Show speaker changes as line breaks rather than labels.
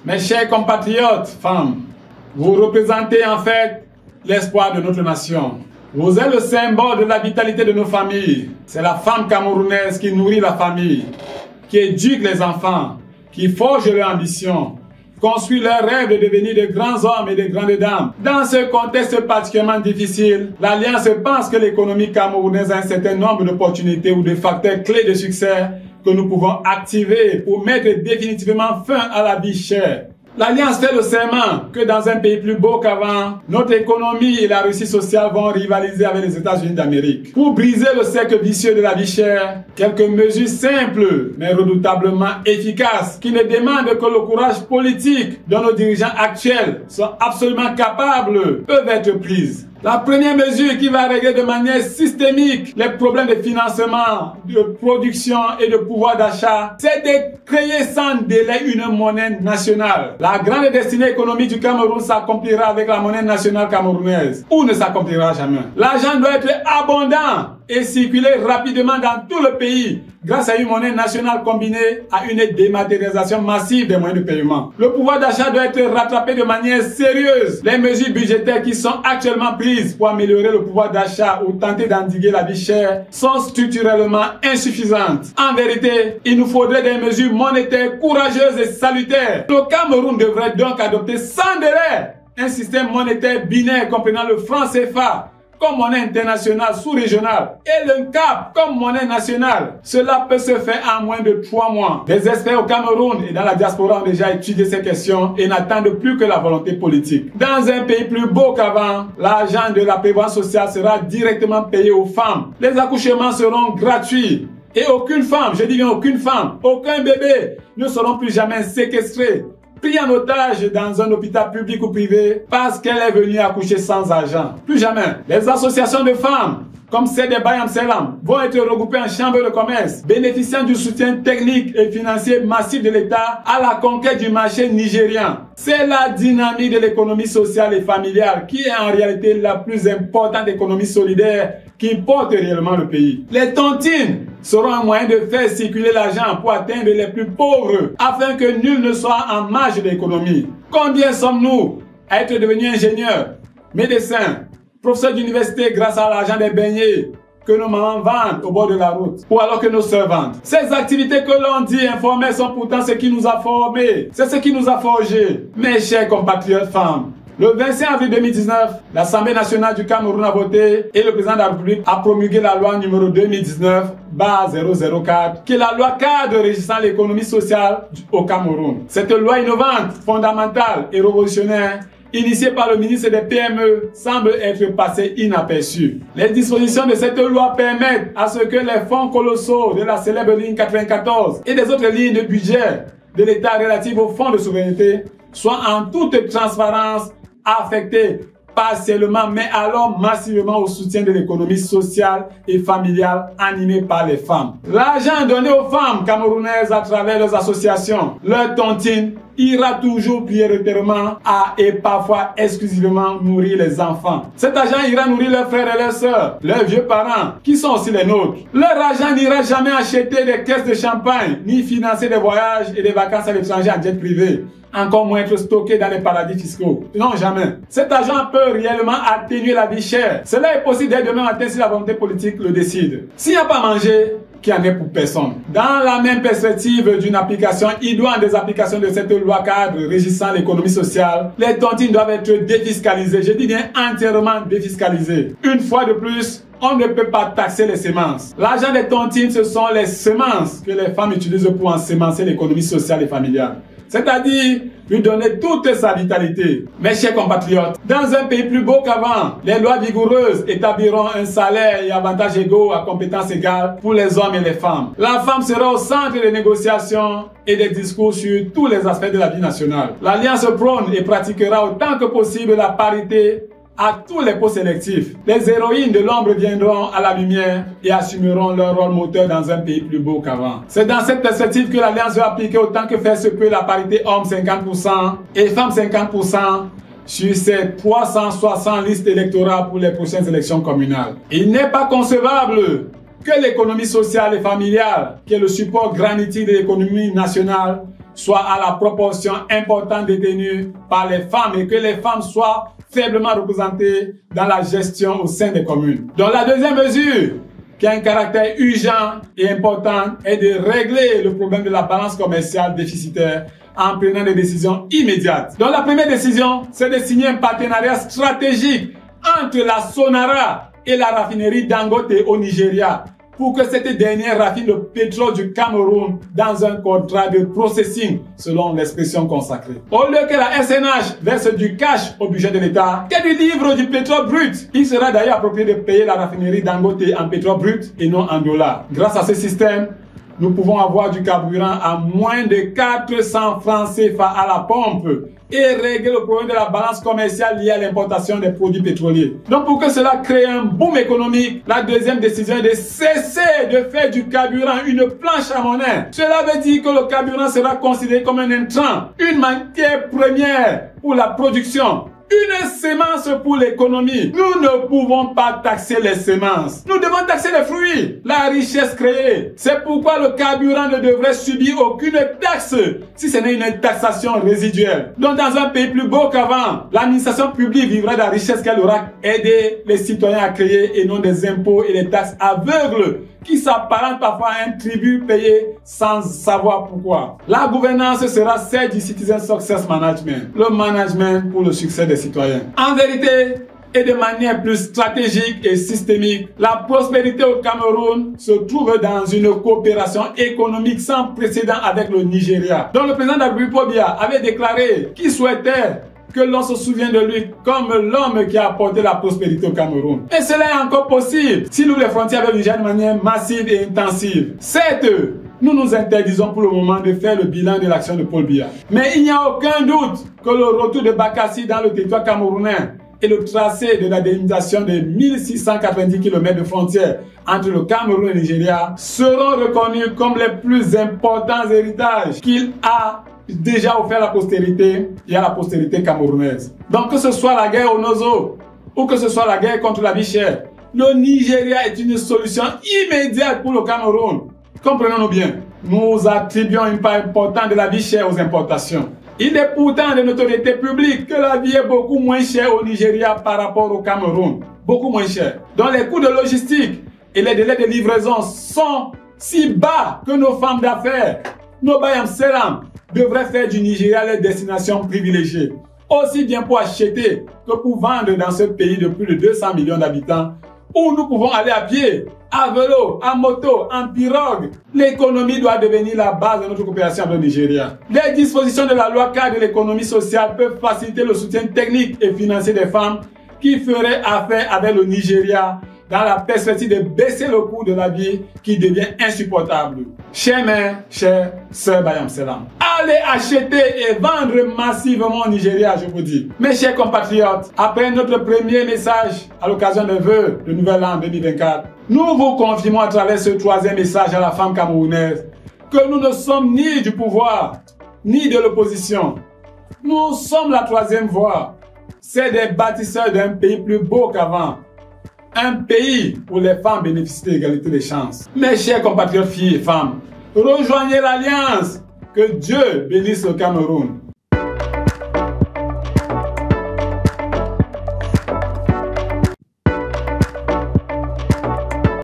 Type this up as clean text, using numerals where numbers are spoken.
Mes chers compatriotes, femmes, vous représentez en fait l'espoir de notre nation. Vous êtes le symbole de la vitalité de nos familles. C'est la femme camerounaise qui nourrit la famille, qui éduque les enfants, qui forge leur ambition, construit leur rêve de devenir de grands hommes et de grandes dames. Dans ce contexte particulièrement difficile, l'Alliance pense que l'économie camerounaise a un certain nombre d'opportunités ou de facteurs clés de succès que nous pouvons activer pour mettre définitivement fin à la vie chère. L'Alliance fait le serment que dans un pays plus beau qu'avant, notre économie et la réussite sociale vont rivaliser avec les États-Unis d'Amérique. Pour briser le cercle vicieux de la vie chère, quelques mesures simples mais redoutablement efficaces qui ne demandent que le courage politique dont nos dirigeants actuels sont absolument capables peuvent être prises. La première mesure qui va régler de manière systémique les problèmes de financement, de production et de pouvoir d'achat, c'est de créer sans délai une monnaie nationale. La grande destinée économique du Cameroun s'accomplira avec la monnaie nationale camerounaise, ou ne s'accomplira jamais. L'argent doit être abondant et circuler rapidement dans tout le pays grâce à une monnaie nationale combinée à une dématérialisation massive des moyens de paiement. Le pouvoir d'achat doit être rattrapé de manière sérieuse. Les mesures budgétaires qui sont actuellement prises pour améliorer le pouvoir d'achat ou tenter d'endiguer la vie chère sont structurellement insuffisantes. En vérité, il nous faudrait des mesures monétaires courageuses et salutaires. Le Cameroun devrait donc adopter sans délai un système monétaire binaire comprenant le franc CFA comme monnaie internationale sous-régionale et le CAP comme monnaie nationale. Cela peut se faire en moins de 3 mois. Les experts au Cameroun et dans la diaspora ont déjà étudié ces questions et n'attendent plus que la volonté politique. Dans un pays plus beau qu'avant, l'argent de la prévoyance sociale sera directement payé aux femmes. Les accouchements seront gratuits. Et aucune femme, je dis bien aucune femme, aucun bébé ne seront plus jamais séquestrés, pris en otage dans un hôpital public ou privé parce qu'elle est venue accoucher sans argent. Plus jamais. Les associations de femmes, comme celle des Bayam Selam, vont être regroupées en chambre de commerce, bénéficiant du soutien technique et financier massif de l'État à la conquête du marché nigérian. C'est la dynamique de l'économie sociale et familiale qui est en réalité la plus importante économie solidaire qui porte réellement le pays. Les tontines seront un moyen de faire circuler l'argent pour atteindre les plus pauvres afin que nul ne soit en marge de l'économie. Combien sommes-nous à être devenus ingénieurs, médecins, professeurs d'université grâce à l'argent des beignets que nos mamans vendent au bord de la route, ou alors que nos sœurs vendent. Ces activités que l'on dit informelles sont pourtant ce qui nous a formés, c'est ce qui nous a forgés. Mes chers compatriotes femmes, le 25 avril 2019, l'Assemblée nationale du Cameroun a voté et le président de la République a promulgué la loi numéro 2019/004, qui est la loi cadre régissant l'économie sociale au Cameroun. Cette loi innovante, fondamentale et révolutionnaire, initiée par le ministre des PME, semble être passée inaperçue. Les dispositions de cette loi permettent à ce que les fonds colossaux de la célèbre ligne 94 et des autres lignes de budget de l'État relatives aux fonds de souveraineté soient en toute transparence affectés partiellement, mais alors massivement au soutien de l'économie sociale et familiale animée par les femmes. L'argent donné aux femmes camerounaises à travers leurs associations, leurs tontines, ira toujours prioritairement à et parfois exclusivement nourrir les enfants. Cet argent ira nourrir leurs frères et leurs sœurs, leurs vieux parents, qui sont aussi les nôtres. Leur argent n'ira jamais acheter des caisses de champagne, ni financer des voyages et des vacances à l'étranger en jet privé, encore moins être stocké dans les paradis fiscaux. Non, jamais. Cet argent peut réellement atténuer la vie chère. Cela est possible dès demain matin si la volonté politique le décide. S'il n'y a pas à manger, qu'il n'y en ait pour personne. Dans la même perspective d'une application idoine des applications de cette loi cadre régissant l'économie sociale, les tontines doivent être défiscalisées. Je dis bien entièrement défiscalisées. Une fois de plus, on ne peut pas taxer les semences. L'argent des tontines, ce sont les semences que les femmes utilisent pour ensemencer l'économie sociale et familiale. C'est-à-dire lui donner toute sa vitalité. Mes chers compatriotes, dans un pays plus beau qu'avant, les lois vigoureuses établiront un salaire et avantages égaux à compétences égales pour les hommes et les femmes. La femme sera au centre des négociations et des discours sur tous les aspects de la vie nationale. L'Alliance prône et pratiquera autant que possible la parité à tous les postes sélectifs. Les héroïnes de l'ombre viendront à la lumière et assumeront leur rôle moteur dans un pays plus beau qu'avant. C'est dans cette perspective que l'Alliance veut appliquer autant que faire se peut la parité hommes 50% et femmes 50% sur ces 360 listes électorales pour les prochaines élections communales. Il n'est pas concevable que l'économie sociale et familiale, qui est le support granitique de l'économie nationale, soit à la proportion importante détenue par les femmes et que les femmes soient faiblement représentées dans la gestion au sein des communes. Donc la deuxième mesure, qui a un caractère urgent et important, est de régler le problème de la balance commerciale déficitaire en prenant des décisions immédiates. Donc la première décision, c'est de signer un partenariat stratégique entre la Sonara et la raffinerie Dangote au Nigeria pour que cette dernière raffine le pétrole du Cameroun dans un contrat de processing, selon l'expression consacrée. Au lieu que la SNH verse du cash au budget de l'État, qu'elle lui livre du pétrole brut. Il sera d'ailleurs approprié de payer la raffinerie Dangote en pétrole brut et non en dollars. Grâce à ce système, nous pouvons avoir du carburant à moins de 400 francs CFA à la pompe et régler le problème de la balance commerciale liée à l'importation des produits pétroliers. Donc pour que cela crée un boom économique, la deuxième décision est de cesser de faire du carburant une planche à monnaie. Cela veut dire que le carburant sera considéré comme un intrant, une matière première pour la production. Une sémence pour l'économie. Nous ne pouvons pas taxer les sémences. Nous devons taxer les fruits, la richesse créée. C'est pourquoi le carburant ne devrait subir aucune taxe si ce n'est une taxation résiduelle. Donc dans un pays plus beau qu'avant, l'administration publique vivra de la richesse qu'elle aura aidé les citoyens à créer et non des impôts et des taxes aveugles qui s'apparentent parfois à un tribut payé sans savoir pourquoi. La gouvernance sera celle du Citizen Success Management, le management pour le succès des citoyens. En vérité, et de manière plus stratégique et systémique, la prospérité au Cameroun se trouve dans une coopération économique sans précédent avec le Nigeria, dont le président d'Abdou Biya avait déclaré qu'il souhaitait que l'on se souvienne de lui comme l'homme qui a apporté la prospérité au Cameroun. Et cela est encore possible si nous les frontières avec le Niger de manière massive et intensive. Certes, nous nous interdisons pour le moment de faire le bilan de l'action de Paul Biya. Mais il n'y a aucun doute que le retour de Bakassi dans le territoire camerounais et le tracé de la délimitation de 1690 km de frontières entre le Cameroun et le Nigeria seront reconnus comme les plus importants héritages qu'il a déjà offert à la postérité et à la postérité camerounaise. Donc que ce soit la guerre au Nozo ou que ce soit la guerre contre la vie chère, le Nigeria est une solution immédiate pour le Cameroun. Comprenons-nous bien, nous attribuons une part importante de la vie chère aux importations. Il est pourtant de notoriété publique que la vie est beaucoup moins chère au Nigeria par rapport au Cameroun. Beaucoup moins chère. Donc les coûts de logistique et les délais de livraison sont si bas que nos femmes d'affaires, nos Bayam Selam, devraient faire du Nigeria leur destination privilégiée. Aussi bien pour acheter que pour vendre dans ce pays de plus de 200 millions d'habitants, où nous pouvons aller à pied, à vélo, en moto, en pirogue. L'économie doit devenir la base de notre coopération avec le Nigeria. Les dispositions de la loi cadre de l'économie sociale peuvent faciliter le soutien technique et financier des femmes qui feraient affaire avec le Nigeria dans la perspective de baisser le coût de la vie qui devient insupportable. Chers mères, chers sœurs Bayam Selam, allez acheter et vendre massivement au Nigeria, je vous dis. Mes chers compatriotes, après notre premier message à l'occasion des vœux de Nouvel An 2024, nous vous confirmons à travers ce troisième message à la femme camerounaise que nous ne sommes ni du pouvoir, ni de l'opposition. Nous sommes la troisième voie. C'est des bâtisseurs d'un pays plus beau qu'avant. Un pays où les femmes bénéficient de l'égalité des chances. Mes chers compatriotes filles et femmes, rejoignez l'alliance. Que Dieu bénisse le Cameroun.